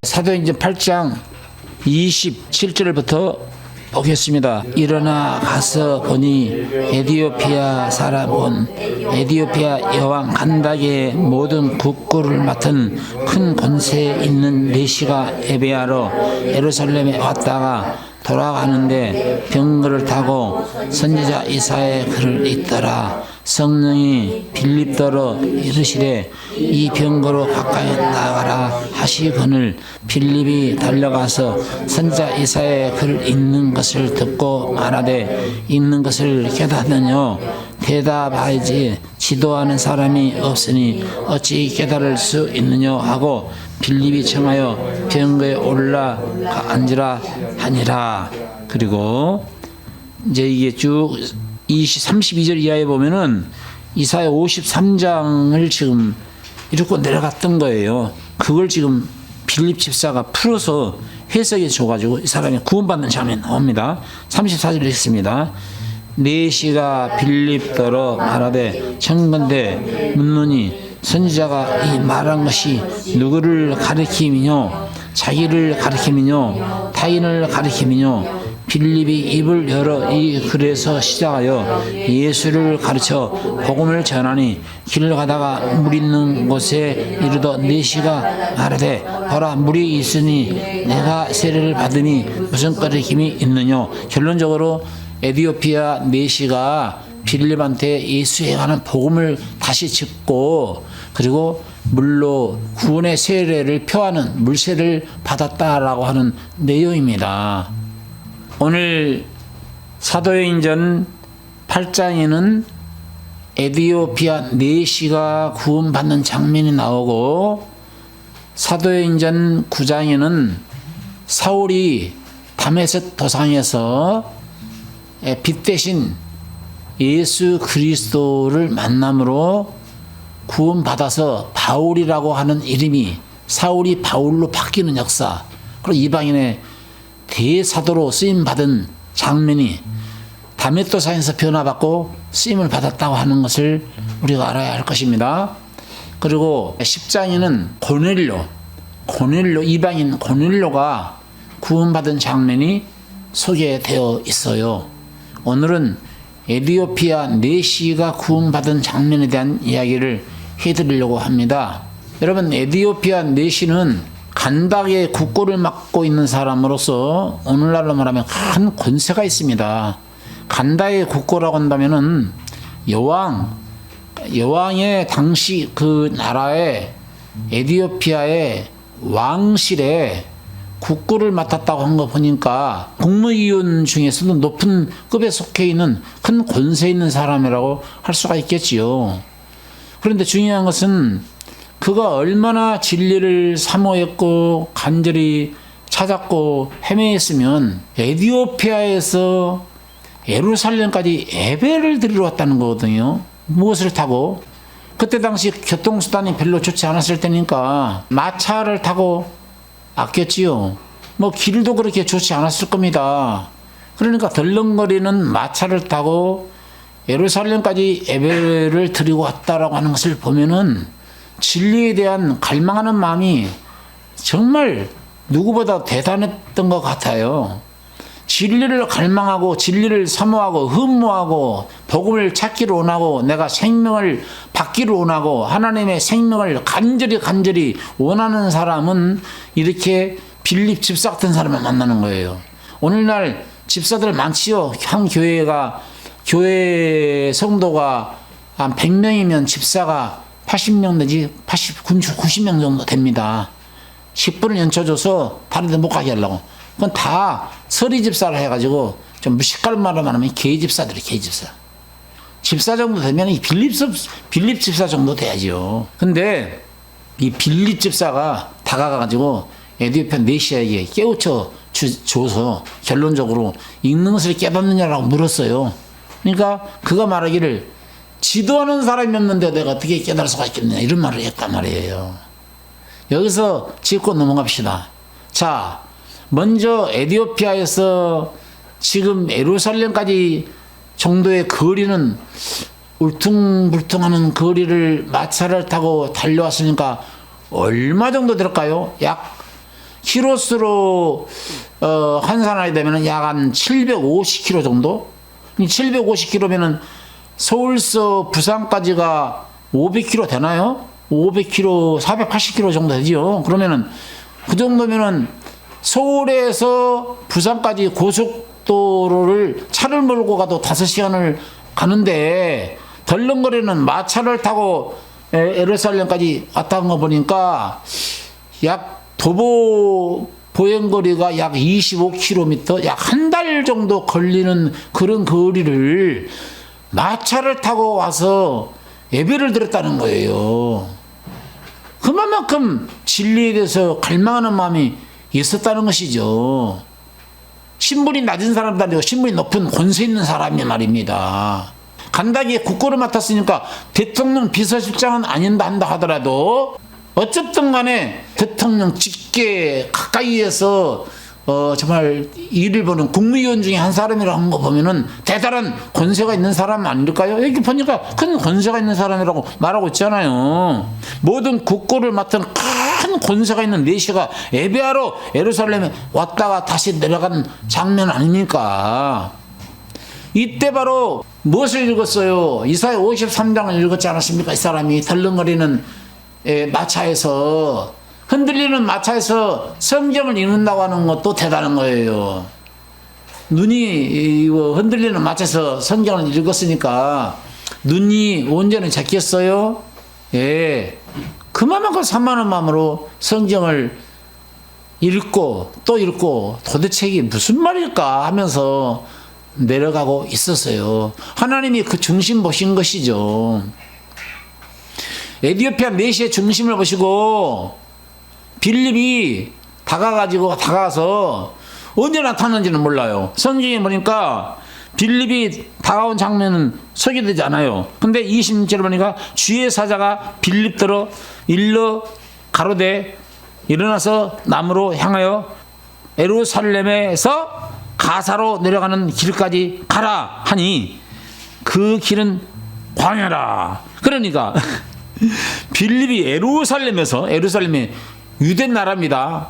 사도행전 8장 27절부터 보겠습니다. 일어나 가서 보니 에디오피아 여왕 간닥의 모든 국고를 맡은 큰 권세 있는 내시가 에베아로 예루살렘에 왔다가 돌아가는데 병거를 타고 선지자 이사야의 글을 읽더라. 성령이 빌립더러 이르시되 이 병거로 가까이 나가라 하시거늘 빌립이 달려가서 선지자 이사야의 글을 읽는 것을 듣고 말하되 읽는 것을 깨닫느뇨. 대답하지 지도하는 사람이 없으니 어찌 깨달을 수 있느뇨 하고 빌립이 청하여 병거에 올라 앉으라 하니라. 그리고 이제 이게 쭉 32절 이하에 보면은 이사야 53장을 지금 이렇게 내려갔던 거예요. 그걸 지금 빌립 집사가 풀어서 해석해 줘가지고 이 사람이 구원받는 장면이 나옵니다. 34절 읽습니다. 내시가 빌립더러 말하되 청건대 묻노니 선지자가 이 말한 것이 누구를 가리킴이뇨? 자기를 가리킴이뇨? 타인을 가리킴이뇨? 빌립이 입을 열어 이 글에서 시작하여 예수를 가르쳐 복음을 전하니 길을 가다가 물 있는 곳에 이르러 내시가 말하되 보라 물이 있으니 내가 세례를 받으니 무슨 가리킴이 있느뇨? 결론적으로 에디오피아 내시가 빌립한테 예수에 관한 복음을 다시 짚고 그리고 물로 구원의 세례를 표하는 물세를 받았다라고 하는 내용입니다. 오늘 사도행전 8장에는 에디오피아 내시가 구원받는 장면이 나오고 사도행전 9장에는 사울이 다메섹 도상에서 빛 대신 예수 그리스도를 만남으로 구원받아서 바울이라고 하는 이름이 사울이 바울로 바뀌는 역사, 그리고 이방인의 대사도로 쓰임받은 장면이 다메섹도상에서 변화받고 쓰임을 받았다고 하는 것을 우리가 알아야 할 것입니다. 그리고 10장에는 고넬료 이방인 고넬료가 구원받은 장면이 소개되어 있어요. 오늘은 에디오피아 내시가 구원받은 장면에 대한 이야기를 해드리려고 합니다. 여러분, 에디오피아 내시는 간닥의 국고를 맡고 있는 사람으로서 오늘날로 말하면 큰 권세가 있습니다. 간닥의 국고라고 한다면은 여왕의 당시 그 나라의 에디오피아의 왕실에 국고를 맡았다고 한 거 보니까 국무위원 중에서도 높은 급에 속해 있는 큰 권세 있는 사람이라고 할 수가 있겠지요. 그런데 중요한 것은 그가 얼마나 진리를 사모했고 간절히 찾았고 헤매했으면 에디오피아에서 예루살렘까지 예배를 드리러 왔다는 거거든요. 무엇을 타고? 그때 당시 교통수단이 별로 좋지 않았을 때니까 마차를 타고 아꼈지요. 뭐 길도 그렇게 좋지 않았을 겁니다. 그러니까 덜렁거리는 마차를 타고 예루살렘까지 예배를 드리고 왔다라고 하는 것을 보면은 진리에 대한 갈망하는 마음이 정말 누구보다 대단했던 것 같아요. 진리를 갈망하고 진리를 사모하고 흠모하고 복음을 찾기를 원하고 내가 생명을 받기를 원하고 하나님의 생명을 간절히 원하는 사람은 이렇게 빌립 집사 같은 사람을 만나는 거예요. 오늘날 집사들 많지요. 한 교회 성도가 한 100명이면 집사가 80명 내지 90명 정도 됩니다. 10분을 연쳐줘서 다른 데 못 가게 하려고. 그건 다 서리 집사를 해가지고 좀 무식한 말로 말하면 개집사들이 개집사. 집사 정도 되면 이 빌립 집사 정도 돼야죠. 근데 이 빌립 집사가 다가가가지고 에디오피아 내시아에게 깨우쳐 줘서 결론적으로 읽는 것을 깨닫느냐라고 물었어요. 그러니까 그가 말하기를 지도하는 사람이 없는데 내가 어떻게 깨달을 수가 있겠느냐 이런 말을 했단 말이에요. 여기서 짚고 넘어갑시다. 자, 먼저 에디오피아에서 지금 예루살렘까지 정도의 거리는 울퉁불퉁하는 거리를 마차를 타고 달려왔으니까 얼마 정도 될까요? 약 키로수로 환산하게 되면 약 한 750km 정도? 750km면은 서울서 부산까지가 500km 되나요? 500km, 480km 정도 되죠. 그러면은 그 정도면은 서울에서 부산까지 고속도로를 차를 몰고 가도 5시간을 가는데 덜렁거리는 마차를 타고 예루살렘까지 왔다는 거 보니까 약 도보 보행거리가 약 25km, 약 한 달 정도 걸리는 그런 거리를 마차를 타고 와서 예배를 드렸다는 거예요. 그만큼 진리에 대해서 갈망하는 마음이 있었다는 것이죠. 신분이 낮은 사람도 아니고 신분이 높은 권세 있는 사람이 말입니다. 간다기에 국고를 맡았으니까 대통령 비서실장은 아닌다 한다 하더라도 어쨌든 간에 대통령 직계 가까이에서 정말 일을 보는 국무위원 중에 한 사람이라는 거 보면은 대단한 권세가 있는 사람 아닐까요? 여기 보니까 큰 권세가 있는 사람이라고 말하고 있잖아요. 모든 국고를 맡은 큰 권세가 있는 메시아가 예배하러 예루살렘에 왔다가 다시 내려간 장면 아닙니까? 이때 바로 무엇을 읽었어요? 이사야 53장을 읽었지 않았습니까? 이 사람이 덜렁거리는 마차에서, 흔들리는 마차에서 성경을 읽는다고 하는 것도 대단한 거예요. 눈이 흔들리는 마차에서 성경을 읽었으니까 눈이 온전히 잡혔어요. 예. 그만큼 산만한 마음으로 성경을 읽고 또 읽고 도대체 이게 무슨 말일까 하면서 내려가고 있었어요. 하나님이 그 중심 보신 것이죠. 에티오피아 메시의 중심을 보시고 빌립이 다가가서 언제 나타났는지는 몰라요. 성경에 보니까 빌립이 다가온 장면은 소개되지 않아요. 근데 26절에 보니까 주의 사자가 빌립더러 일러 가로되 일어나서 남으로 향하여 예루살렘에서 가사로 내려가는 길까지 가라 하니 그 길은 광야라. 그러니까 빌립이 예루살렘이 유대 나라입니다.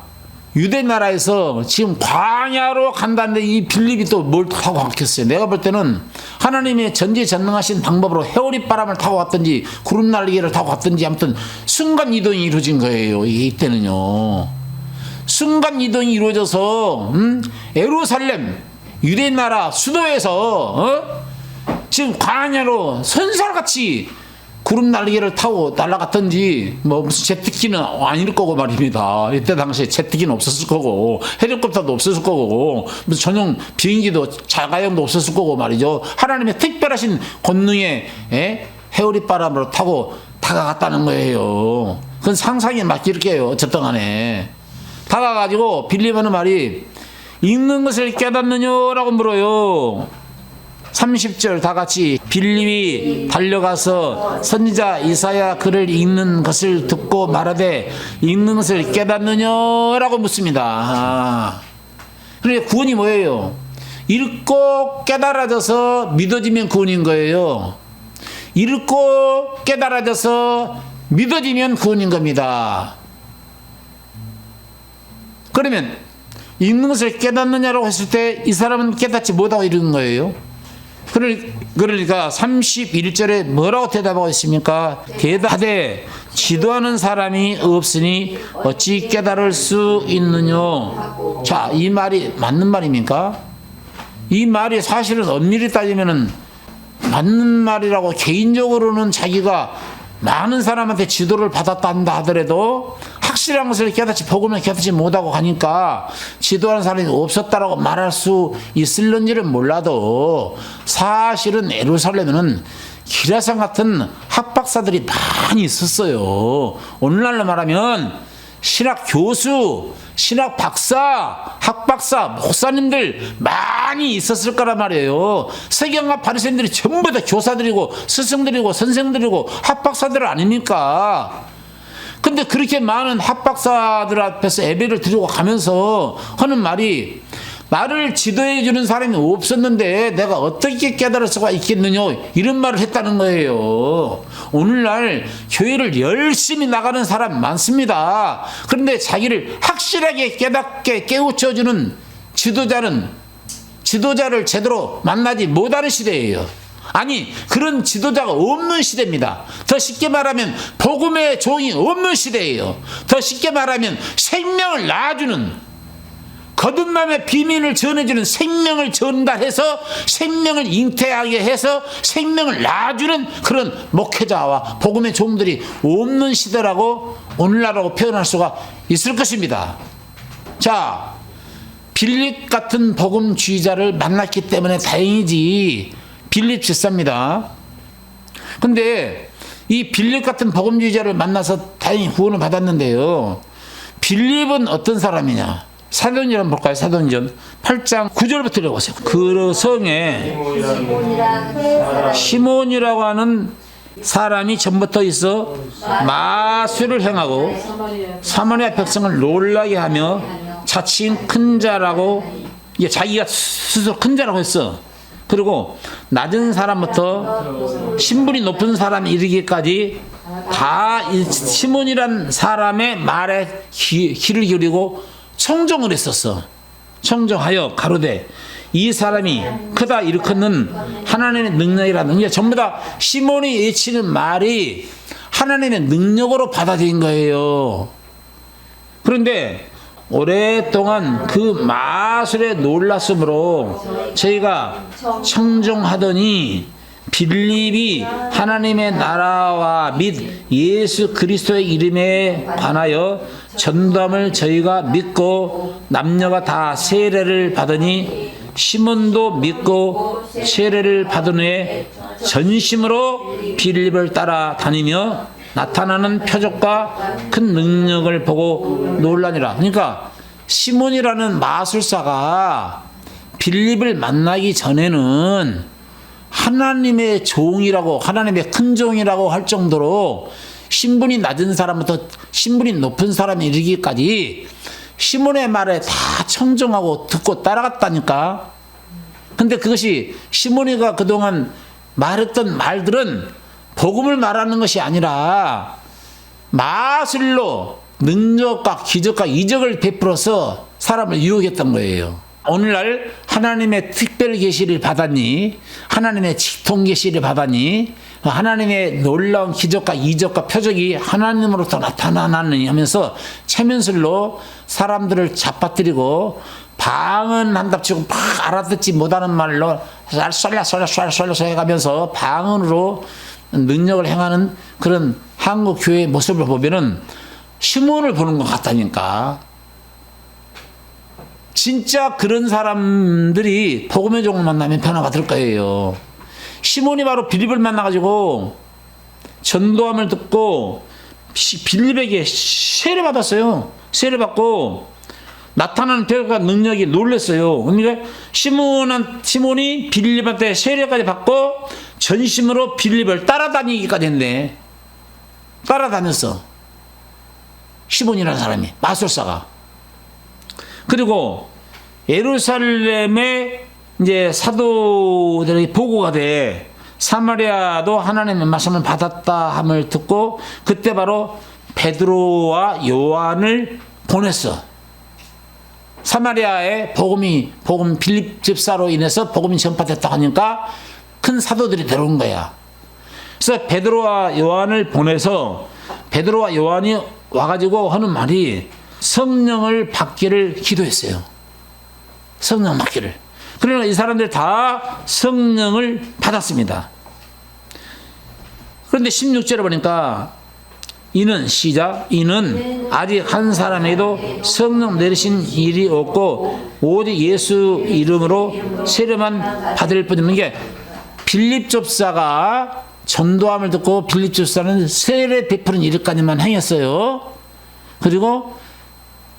유대 나라에서 지금 광야로 간다는데 이 빌립이 또 뭘 타고 갔겠어요? 내가 볼 때는 하나님의 전지전능하신 방법으로 해오리 바람을 타고 갔든지 구름 날개를 타고 갔든지 아무튼 순간 이동이 이루어진 거예요. 이때는요. 순간 이동이 이루어져서 예루살렘 유대 나라 수도에서 지금 광야로 선살같이 구름 날개를 타고 날아갔던지 뭐 무슨 제트기는 아닐 거고 말입니다. 이때 당시에 제트기는 없었을 거고 헬리콥터도 없었을 거고 무슨 전용 비행기도 자가용도 없었을 거고 말이죠. 하나님의 특별하신 권능의 해오리 바람으로 타고 다가갔다는 거예요. 그건 상상에 맡길게요. 어쨌든 간에 다가가지고 빌립하는 말이 읽는 것을 깨닫느냐라고 물어요. 30절 다 같이 빌립이 달려가서 선지자 이사야 글을 읽는 것을 듣고 말하되 읽는 것을 깨닫느냐라고 묻습니다. 그러니까 구원이 뭐예요? 읽고 깨달아져서 믿어지면 구원인 거예요. 읽고 깨달아져서 믿어지면 구원인 겁니다. 그러면 읽는 것을 깨닫느냐라고 했을 때 이 사람은 깨닫지 못하고 이러는 거예요. 그러니까 31절에 뭐라고 대답하고 있습니까? 대답하되 지도하는 사람이 없으니 어찌 깨달을 수 있느냐. 자, 이 말이 맞는 말입니까? 이 말이 사실은 엄밀히 따지면은 맞는 말이라고, 개인적으로는 자기가 많은 사람한테 지도를 받았다 한다 하더라도 확실한 것을 깨닫지, 복음을 깨닫지 못하고 가니까 지도하는 사람이 없었다라고 말할 수 있을런지는 몰라도 사실은 예루살렘에는 기라상 같은 학박사들이 많이 있었어요. 오늘날로 말하면 신학 교수, 신학 박사, 학박사, 목사님들 많이 있었을 거란 말이에요. 세경과 바리새인들이 전부 다 교사들이고 스승들이고 선생들이고 학박사들 아닙니까? 근데 그렇게 많은 학박사들 앞에서 예배를 드리고 가면서 하는 말이 나를 지도해 주는 사람이 없었는데 내가 어떻게 깨달을 수가 있겠느냐, 이런 말을 했다는 거예요. 오늘날 교회를 열심히 나가는 사람 많습니다. 그런데 자기를 확실하게 깨닫게 깨우쳐주는 지도자를 제대로 만나지 못하는 시대예요. 아니, 그런 지도자가 없는 시대입니다. 더 쉽게 말하면 복음의 종이 없는 시대예요. 더 쉽게 말하면 생명을 낳아주는, 거듭남의 비밀을 전해주는, 생명을 전달해서 생명을 잉태하게 해서 생명을 낳아주는 그런 목회자와 복음의 종들이 없는 시대라고 오늘날하고 표현할 수가 있을 것입니다. 자, 빌립 같은 복음주의자를 만났기 때문에 다행이지. 빌립 집사입니다. 근데 이 빌립 같은 복음주의자를 만나서 다행히 구원을 받았는데요, 빌립은 어떤 사람이냐? 사도행전 볼까요? 사도행전 8장 9절부터 읽어보세요. 그 성에 시몬이라고 하는 사람이 전부터 있어 마술을 행하고 사마리아 백성을 놀라게 하며 자칭 큰 자라고, 자기가 스스로 큰 자라고 했어. 그리고 낮은 사람부터 신분이 높은 사람에 이르기까지 다 이 시몬이란 사람의 말에 귀를 기울이고 청정을 했었어. 청정하여 가로되 이 사람이 크다 일컫는 하나님의 능력이라는 게 전부 다 시몬이 외치는 말이 하나님의 능력으로 받아들인 거예요. 그런데 오랫동안 그 마술에 놀랐으므로 저희가 청정하더니 빌립이 하나님의 나라와 및 예수 그리스도의 이름에 관하여 전도함을 저희가 믿고 남녀가 다 세례를 받으니 시몬도 믿고 세례를 받은 후에 전심으로 빌립을 따라 다니며 나타나는 표적과 큰 능력을 보고 놀라니라. 그러니까 시몬이라는 마술사가 빌립을 만나기 전에는 하나님의 종이라고, 하나님의 큰 종이라고 할 정도로 신분이 낮은 사람부터 신분이 높은 사람이 이르기까지 시몬의 말에 다 청정하고 듣고 따라갔다니까. 근데 그것이 시몬이가 그동안 말했던 말들은 복음을 말하는 것이 아니라 마술로 능력과 기적과 이적을 베풀어서 사람을 유혹했던 거예요. 오늘날 하나님의 특별 계시를 받았니? 하나님의 직통 계시를 받았니? 하나님의 놀라운 기적과 이적과 표적이 하나님으로부터 나타나느니 하면서 체면술로 사람들을 잡아뜨리고 방언한답치고 막 알아듣지 못하는 말로 쏠라 해가면서 방언으로 능력을 행하는 그런 한국 교회의 모습을 보면은 시몬을 보는 것 같다니까. 진짜 그런 사람들이 복음의 종을 만나면 변화받을 거예요. 시몬이 바로 빌립을 만나가지고 전도함을 듣고 빌립에게 세례받았어요. 세례받고 나타나는 표적과 능력이 놀랐어요. 그러니까 시몬이 빌립한테 세례까지 받고 전심으로 빌립을 따라다니기까지 했네. 따라다녔어. 시몬이라는 사람이, 마술사가. 그리고 예루살렘에 이제 사도들에게 보고가 돼 사마리아도 하나님의 말씀을 받았다 함을 듣고 그때 바로 베드로와 요한을 보냈어. 사마리아에 복음 빌립 집사로 인해서 복음이 전파됐다 하니까 큰 사도들이 들어온 거야. 그래서 베드로와 요한을 보내서 베드로와 요한이 와가지고 하는 말이 성령을 받기를 기도했어요. 성령 받기를. 그러나 이 사람들 다 성령을 받았습니다. 그런데 16절에 보니까 이는 아직 한 사람에게도 성령 내리신 일이 없고 오직 예수 이름으로 세례만 받을 뿐이면, 게 빌립 집사가 전도함을 듣고 빌립 집사는 세례 베푸는 일까지만 행했어요. 그리고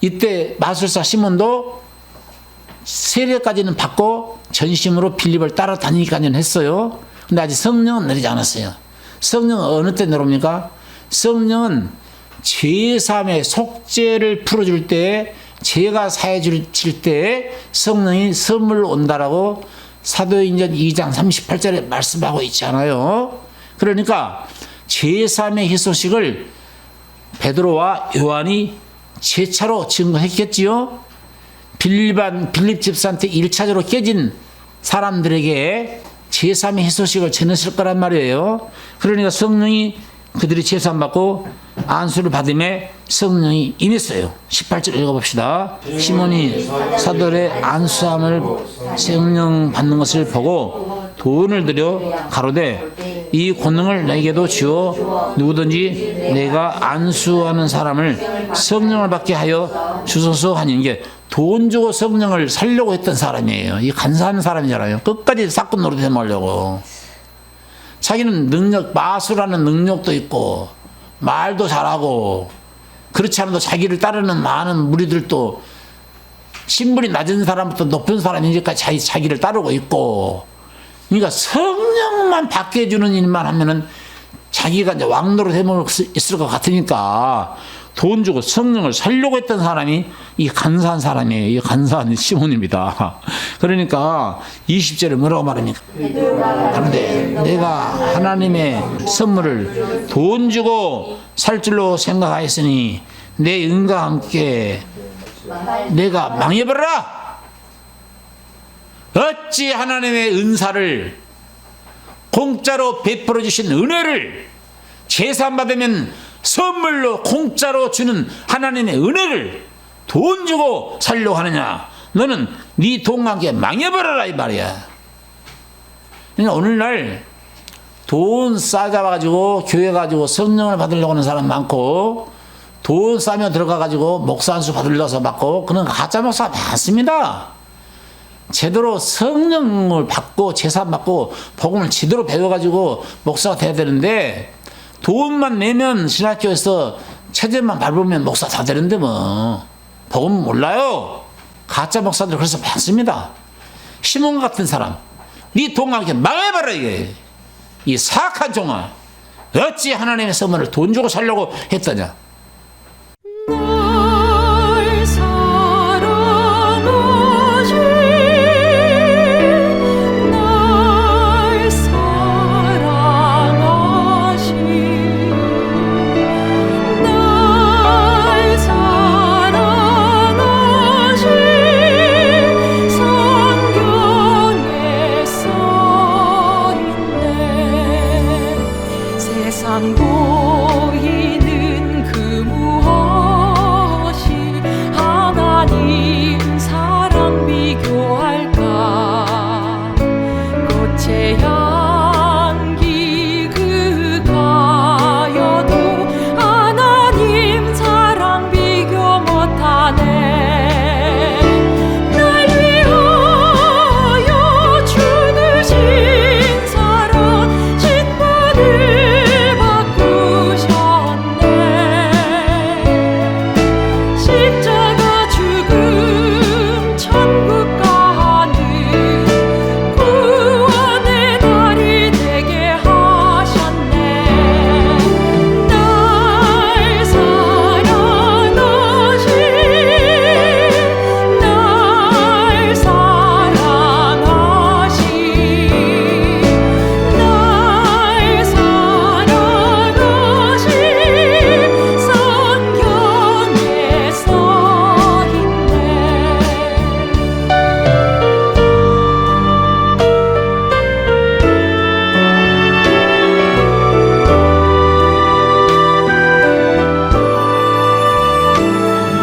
이때 마술사 시몬도 세례까지는 받고 전심으로 빌립을 따라다니기까지는 했어요. 근데 아직 성령은 내리지 않았어요. 성령은 어느 때 내려옵니까? 성령은 죄사함의 속죄를 풀어줄 때 죄가 사해질 때 성령이 선물로 온다라고 사도행전 2장 38절에 말씀하고 있잖아요. 그러니까 제3의 희소식을 베드로와 요한이 재차로 증거했겠지요. 빌립 집사한테 1차적으로 깨진 사람들에게 제3의 희소식을 전했을 거란 말이에요. 그러니까 성령이 그들이 제사함 받고 안수를 받음에 성령이 임했어요. 18절 읽어봅시다. 시몬이 사도의 안수함을 성령 받는 것을 보고 돈을 들여 가로되 이 권능을 내게도 주어 누구든지 내가 안수하는 사람을 성령을 받게 하여 주소서 하는 게 돈 주고 성령을 살려고 했던 사람이에요. 이 간사한 사람이잖아요. 끝까지 사건 노릇 해먹으려고. 자기는 마술하는 능력도 있고 말도 잘하고 그렇지 않아도 자기를 따르는 많은 무리들도 신분이 낮은 사람부터 높은 사람이니까지 자기를 따르고 있고, 그러니까 성령만 받게 해주는 일만 하면은 자기가 이제 왕노릇 해먹을 수 있을 것 같으니까 돈 주고 성령을 살려고 했던 사람이 이 간사한 사람이에요. 이 간사한 시몬입니다. 그러니까 20절에 뭐라고 말합니까? 그런데 내가 하나님의 선물을 돈 주고 살 줄로 생각하였으니 내 은과 함께 내가 망해버려라. 어찌 하나님의 은사를 공짜로 베풀어 주신 은혜를 제사 받으면 선물로 공짜로 주는 하나님의 은혜를 돈 주고 살려고 하느냐? 너는 네 돈과 함께 망해버려라 이 말이야. 그러니까 오늘날 돈 싸잡아가지고 교회 가지고 성령을 받으려고 하는 사람 많고, 돈 싸며 들어가가지고 목사 안수 받으려서 받고, 그런 가짜 목사 많습니다. 제대로 성령을 받고 제사 받고 복음을 제대로 배워가지고 목사가 돼야 되는데, 돈만 내면 신학교에서 체제만 밟으면 목사 다 되는데 뭐 복음 몰라요. 가짜 목사들 그래서 많습니다. 시몬 같은 사람, 네 돈과 함께 망해버려. 이게 이 사악한 종아, 어찌 하나님의 선물을 돈 주고 살려고 했더냐. 세상 보이는 그 무엇이 하나님 사랑 비교할까. 꽃의 향기 그가여도 하나님 사랑 비교 못하네. 날 위하여 죽으신 사랑 십자가를 십자가 죽음 천국 가는 구원의 날이 되게 하셨네. 날 사랑하신 날 사랑하신 날 사랑하신 성경에 써있네.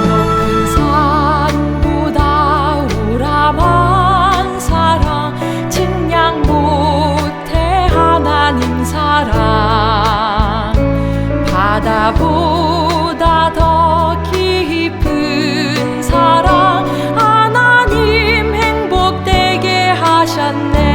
높은 산보다 오람한 사랑 측량 못해 하나님 사랑. 바다보다 더 깊은 사랑 하나님 행복되게 하셨네.